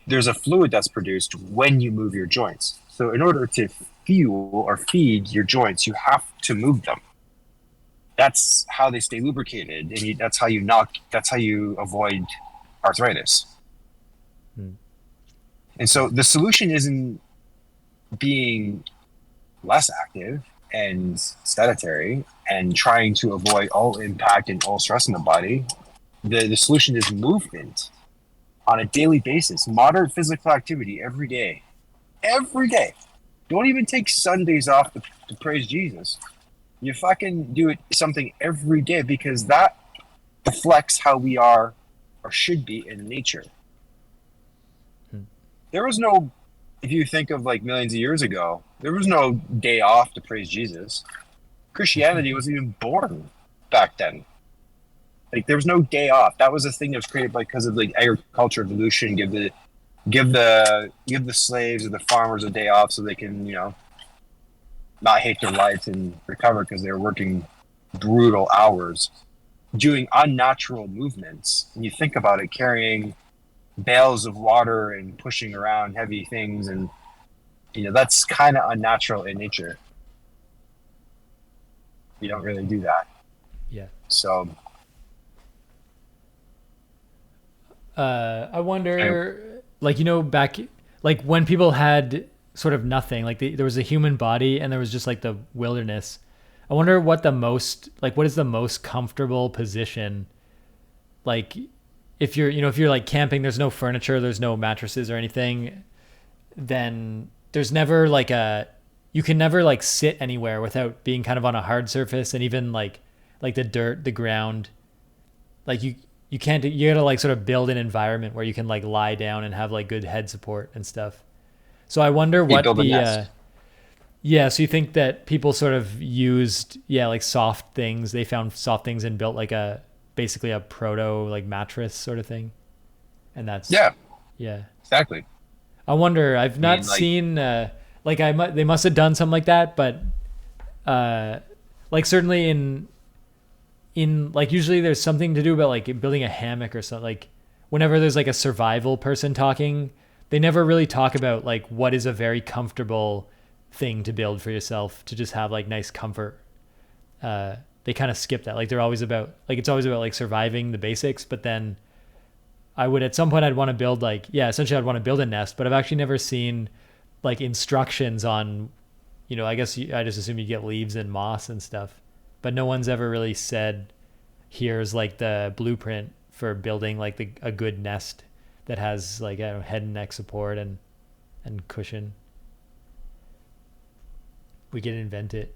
There's a fluid that's produced when you move your joints. So in order to fuel or feed your joints, you have to move them. That's how they stay lubricated, and that's how you avoid arthritis. And so the solution isn't being less active and sedentary and trying to avoid all impact and all stress in the body. The solution is movement on a daily basis, moderate physical activity every day. Every day. Don't even take Sundays off to praise Jesus. You fucking do it something every day because that reflects how we are or should be in nature. There was no, if you think of like millions of years ago, there was no day off to praise Jesus. Christianity wasn't even born back then. Like there was no day off. That was a thing that was created because of like agriculture evolution. Give the slaves or the farmers a day off so they can not hate their life and recover because they were working brutal hours, doing unnatural movements. And you think about it, carrying bales of water and pushing around heavy things, and that's kind of unnatural in nature. You don't really do that. Yeah. So I wonder, like, back, like when people had sort of nothing, like there was a human body and there was just like the wilderness. I wonder what is the most comfortable position? Like if you're like camping, there's no furniture, there's no mattresses or anything, then there's never you can never like sit anywhere without being kind of on a hard surface, and even like the dirt, the ground, like you can't, you gotta like sort of build an environment where you can like lie down and have like good head support and stuff. So I wonder you what build a nest. yeah, so you think that people sort of used, like soft things, they found soft things and built like basically a proto like mattress sort of thing. And that's, Yeah, yeah. exactly. I wonder, I've not like seen, they must have done something like that, but like certainly in like usually there's something to do about like building a hammock or something. Like whenever there's like a survival person talking, they never really talk about like what is a very comfortable thing to build for yourself to just have like nice comfort. They kind of skip that. Like they're always about like, it's always about like surviving the basics, but then I would, at some point I'd want to build essentially I'd want to build a nest, but I've actually never seen like instructions on, I guess I just assume you get leaves and moss and stuff, but no one's ever really said, here's like the blueprint for building like a good nest that has like head and neck support and cushion. We can invent it.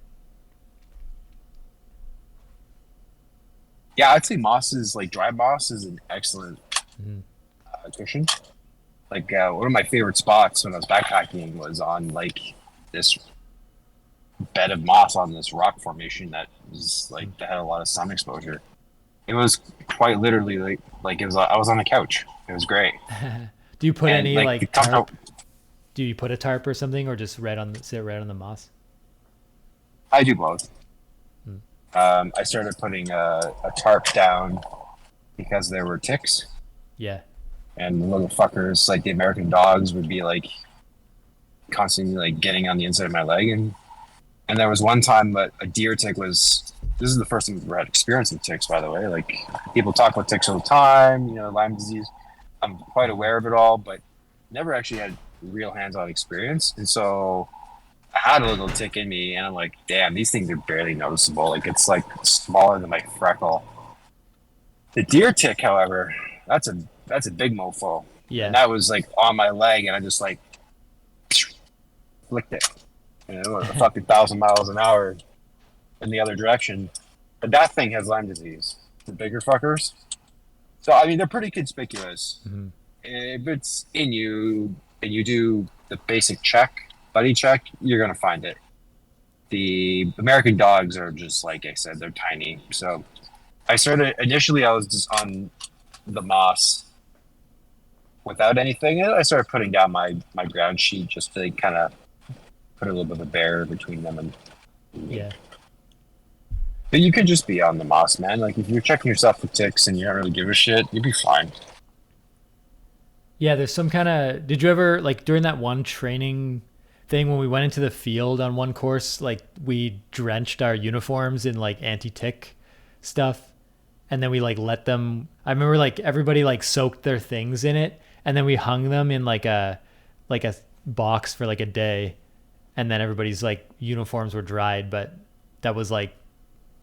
Yeah, I'd say dry moss is an excellent cushion. Like one of my favorite spots when I was backpacking was on like this bed of moss on this rock formation that was like that had a lot of sun exposure. It was quite literally like it was. I was on a couch. It was great, Do you put and any like the like comfort. tarp? Do you put a tarp or something, or just sit right on the moss? I do both. Hmm. I started putting a tarp down because there were ticks, Yeah. and the little fuckers, like the American dogs, would be like constantly like getting on the inside of my leg, and there was one time that a deer tick was. This is the first time I've ever had experience with ticks, by the way. Like people talk about ticks all the time, Lyme disease. I'm quite aware of it all, but never actually had real hands-on experience. And so I had a little tick in me, and I'm like, damn, these things are barely noticeable. Like it's like smaller than my freckle. The deer tick, however, that's a big mofo, and Yeah. that was like on my leg, and I just like flicked it, and it was a fucking 1,000 miles an hour in the other direction. But that thing has Lyme disease. The bigger fuckers. So I mean, they're pretty conspicuous. Hmm. If it's in you and you do the basic buddy check, you're gonna find it. The American dogs are just like I said, they're tiny. So I started initially. I was just on the moss without anything. And I started putting down my ground sheet just to kind of put a little bit of a barrier between them and me. Yeah. But you could just be on the moss, man. Like if you're checking yourself for ticks and you don't really give a shit, you'd be fine. Yeah. There's some kind of. Did you ever like during that one training thing when we went into the field on one course? Like we drenched our uniforms in like anti-tick stuff, and then we like let them. I remember like everybody like soaked their things in it, and then we hung them in like a box for like a day, and then everybody's like uniforms were dried, but that was like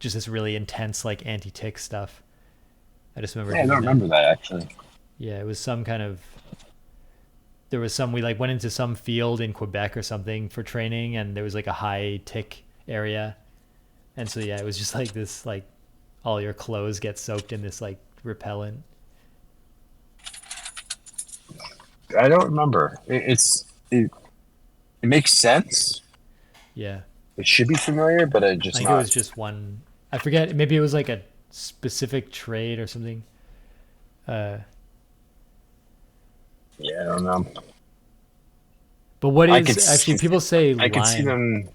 just this really intense like anti-tick stuff. I just remember Yeah, I don't doing that. remember that actually. Yeah, it was some kind of there was some we like went into some field in Quebec or something for training, and there was like a high tick area, and so yeah, it was just like this like all your clothes get soaked in this like repellent. I don't remember. It makes sense. Yeah, It should be familiar, but it I just think it was not. just one. I forget. Maybe it was like a specific trade or something. Uh, Yeah, I don't know. but what I could is actually s- people say I could see Lyme? them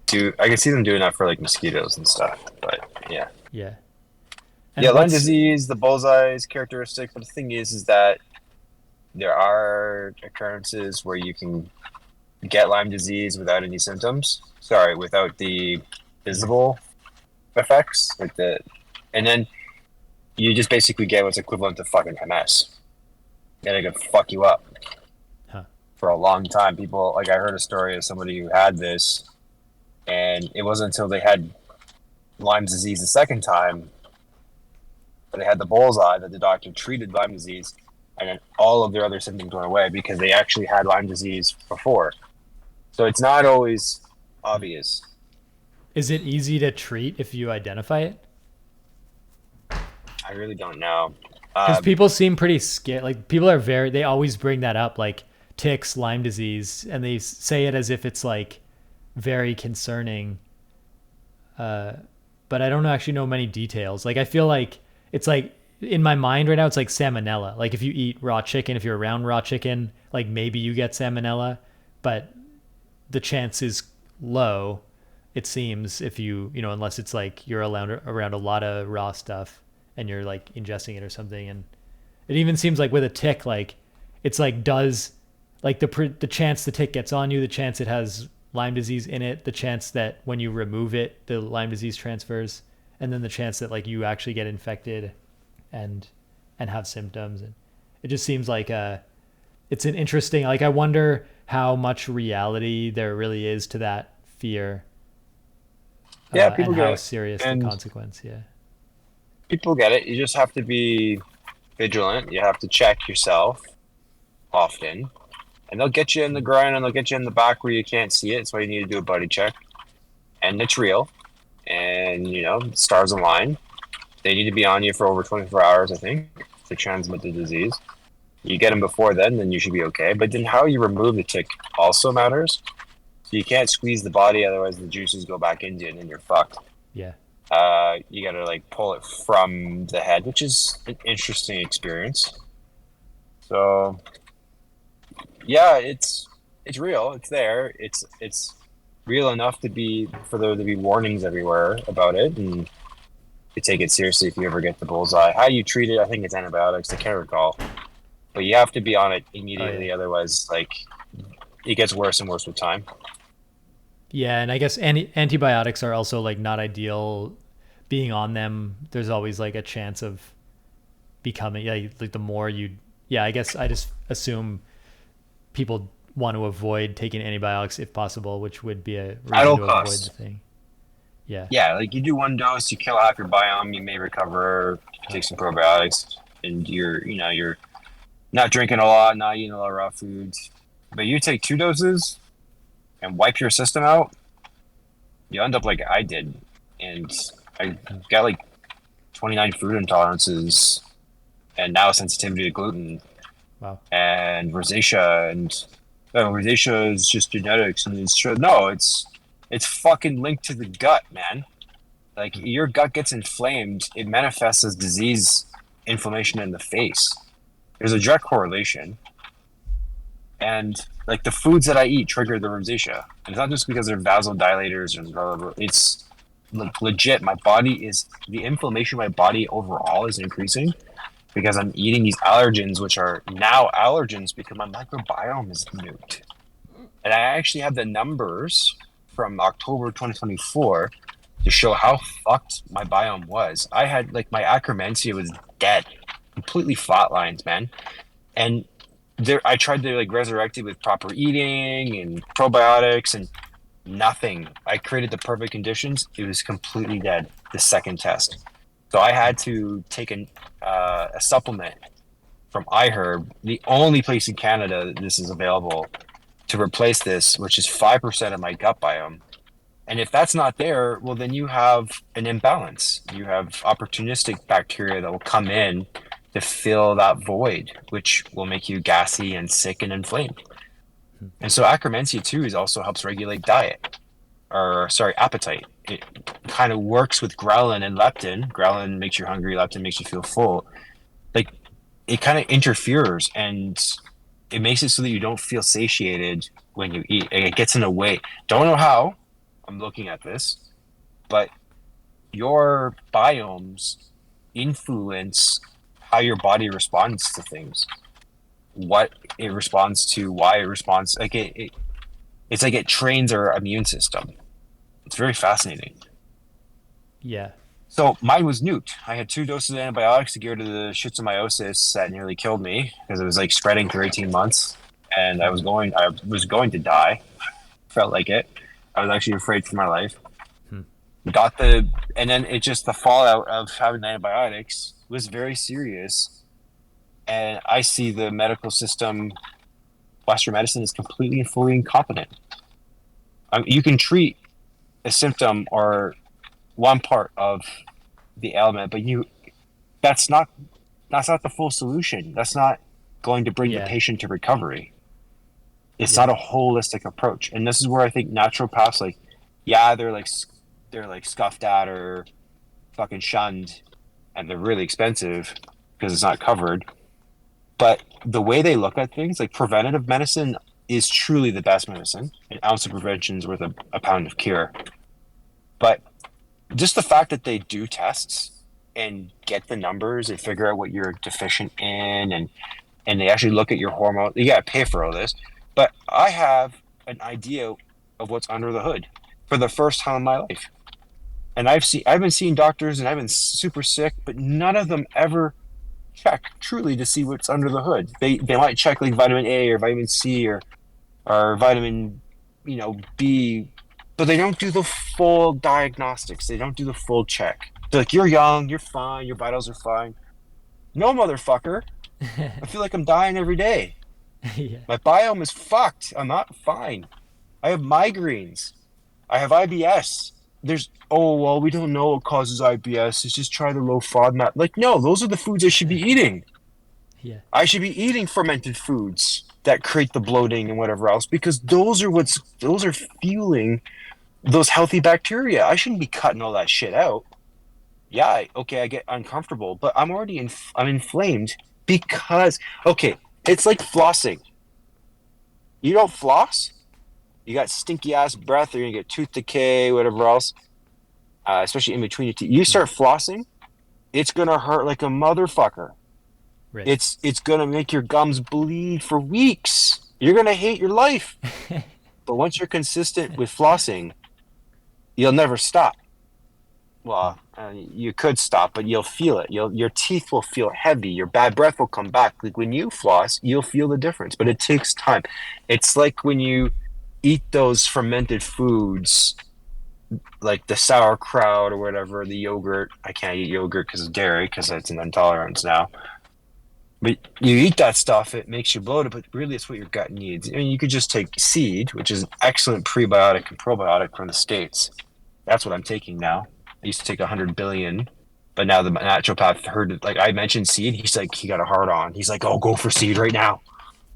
do. I could see them doing that for like mosquitoes and stuff. But yeah, Yeah, yeah, and Lyme what's disease, the bullseye's characteristic. But the thing is that there are occurrences where you can get Lyme disease without any symptoms. Sorry, without the visible effects, and then you just basically get what's equivalent to fucking MS, and it could fuck you up huh? for a long time. People like I heard a story of somebody who had this, and it wasn't until they had Lyme disease the second time that they had the bullseye that the doctor treated Lyme disease, and then all of their other symptoms went away because they actually had Lyme disease before. So it's not always obvious. Is it easy to treat if you identify it? I really don't know. Because Um, people seem pretty scared. Like people are very, they always bring that up, like ticks, Lyme disease, and they say it as if it's like very concerning. Uh, but I don't actually know many details. Like I feel like it's like in my mind right now, it's like salmonella. Like if you eat raw chicken, if you're around raw chicken, like maybe you get salmonella, but the chance is low. It seems if unless it's like you're around a lot of raw stuff and you're like ingesting it or something. And it even seems like with a tick, like it's like does like the chance the tick gets on you, the chance it has Lyme disease in it, the chance that when you remove it, the Lyme disease transfers, and then the chance that like you actually get infected and have symptoms. And it just seems like it's an interesting like I wonder how much reality there really is to that fear yeah, and people get how it, serious the and consequence. Yeah. people get it. You just have to be vigilant. You have to check yourself often, and they'll get you in the groin and they'll get you in the back where you can't see it. That's why you need to do a body check, and it's real. And stars align. They need to be on you for over 24 hours, I think, to transmit the disease. You get them before then you should be okay. But then how you remove the tick also matters. You can't squeeze the body, otherwise the juices go back into it, and then you're fucked. Yeah. You gotta like pull it from the head, which is an interesting experience. So yeah, it's real. It's there. It's real enough to be for there to be warnings everywhere about it, and you take it seriously if you ever get the bullseye. How you treat it, I think it's antibiotics. I can't recall, but you have to be on it Oh yeah. immediately, otherwise, like it gets worse and worse with time. Yeah, and I guess antibiotics are also like not ideal. Being on them, there's always like a chance of becoming, yeah, like the more you, yeah, I guess I just assume people want to avoid taking antibiotics if possible, which would be a At reason all to avoid the costs. thing. Yeah. Yeah, like you do one dose, you kill half your biome, you may recover, take some probiotics, and you're not drinking a lot, not eating a lot of raw foods. But you take 2 doses and wipe your system out, you end up like I did, and I got like 29 food intolerances, and now sensitivity to gluten Wow. and rosacea, and rosacea is just genetics, and it's true. No, it's fucking linked to the gut, man. Like your gut gets inflamed, it manifests as disease, inflammation in the face. There's a direct correlation, and like the foods that I eat trigger the rosacea. And it's not just because they're vasodilators and blah, blah, blah. It's like legit. My body is the inflammation. My body overall is increasing because I'm eating these allergens, which are now allergens because my microbiome is nuked. And I actually have the numbers from October 2024 to show how fucked my biome was. I had like my Akkermansia was dead, completely flatlines, man. And there, I tried to like resurrect it with proper eating and probiotics and nothing. I created the perfect conditions. It was completely dead the second test. So I had to take a supplement from iHerb, the only place in Canada this is available, to replace this, which is 5% of my gut biome. And if that's not there, well, then you have an imbalance. You have opportunistic bacteria that will come in to fill that void, which will make you gassy and sick and inflamed. And so Akkermansia too is also helps regulate diet, or sorry, appetite. It kind of works with ghrelin and leptin. Ghrelin makes you hungry, leptin makes you feel full. Like it kind of interferes and it makes it so that you don't feel satiated when you eat. It gets in the way. Don't know how. I'm looking at this, but your biomes influence how your body responds to things, what it responds to, why it responds. Like it's like it trains our immune system. It's very fascinating. Yeah. So mine was nuked. I had 2 doses of antibiotics to get rid of the schizomyosis that nearly killed me because it was like spreading for 18 months, and I was going to die. Felt like it. I was actually afraid for my life. Hmm. Got the and then it just the fallout of having antibiotics was very serious, and I see the medical system, Western medicine, is completely and fully incompetent. You can treat a symptom or one part of the ailment, but that's not the full solution. That's not going to bring the Yeah. patient to recovery. It's Yeah. not a holistic approach, and this is where I think naturopaths, like, yeah, they're like scuffed at or fucking shunned, and they're really expensive because it's not covered. But the way they look at things, like preventative medicine, is truly the best medicine. An ounce of prevention is worth a pound of cure. But just the fact that they do tests and get the numbers and figure out what you're deficient in, and they actually look at your hormone. You gotta pay for all this, but I have an idea of what's under the hood for the first time in my life. And I've been seeing doctors and I've been super sick, but none of them ever check truly to see what's under the hood. They might check like vitamin A or vitamin C or vitamin, B, but they don't do the full diagnostics. They don't do the full check. They're like, you're young, you're fine, your vitals are fine. No, motherfucker. I feel like I'm dying every day. Yeah. My biome is fucked. I'm not fine. I have migraines. I have IBS. Oh, well, we don't know what causes IBS. It's just try the low FODMAP. Like, no, those are the foods I should be eating. Yeah. I should be eating fermented foods. that create the bloating and whatever else, because those are fueling those healthy bacteria. I shouldn't be cutting all that shit out. Yeah, okay, I get uncomfortable, but I'm inflamed because okay, it's like flossing. You don't floss, you got stinky ass breath, or you're gonna get tooth decay, whatever else. Especially in between your teeth. You start flossing, it's gonna hurt like a motherfucker. Right. It's gonna make your gums bleed for weeks. You're gonna hate your life. But once you're consistent with flossing, you'll never stop. Well, you could stop, but you'll feel it. Your teeth will feel heavy. Your bad breath will come back. Like when you floss, you'll feel the difference, but it takes time. It's like when you eat those fermented foods, like the sauerkraut or whatever, the yogurt. I can't eat yogurt because of dairy, because it's an intolerance now. But you eat that stuff, it makes you bloated, but really it's what your gut needs. I mean, you could just take seed, which is an excellent prebiotic and probiotic from the States. That's what I'm taking now. I used to take 100 billion, but now the naturopath heard it. Like I mentioned seed, he's like, he got a hard on. He's like, oh, go for seed right now.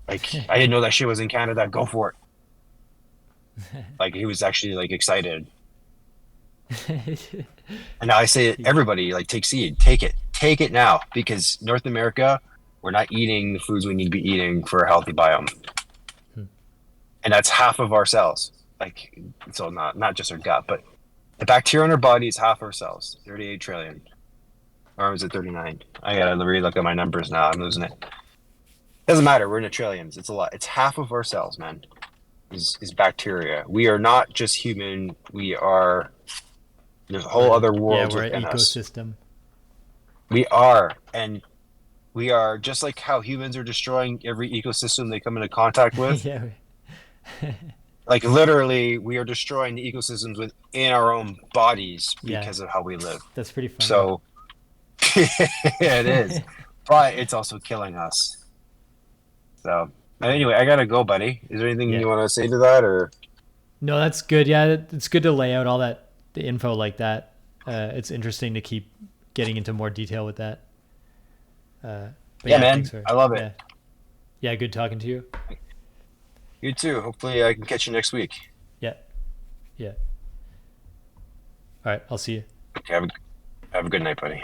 Like, I didn't know that shit was in Canada. Go for it. Like, he was actually like excited. And now I say, everybody, like, take seed, take it now, because North America, we're not eating the foods we need to be eating for a healthy biome, and that's half of our cells. Like, so not just our gut, but the bacteria in our body is half our cells, 38 trillion, or was it 39? I gotta re-look at my numbers now. I'm losing it. Doesn't matter. We're in the trillions. It's a lot. It's half of our cells, man. Is bacteria. We are not just human. We are. There's a whole other Yeah, world we're an within us. ecosystem. We are, and we are just like how humans are destroying every ecosystem they come into contact with. Yeah. Like literally, we are destroying the ecosystems within our own bodies Yeah. because of how we live. That's pretty funny. So it is, but it's also killing us. So anyway, I gotta go, buddy. Is there anything Yeah. you want to say to that, or No, that's good. Yeah, it's good to lay out all that the info like that. It's interesting to keep getting into more detail with that. But yeah, yeah, man, thanks for I love it. yeah, yeah. Good talking to you. You too. Hopefully, I can catch you next week. Yeah, yeah. All right, I'll see you. Okay, have a good night, buddy.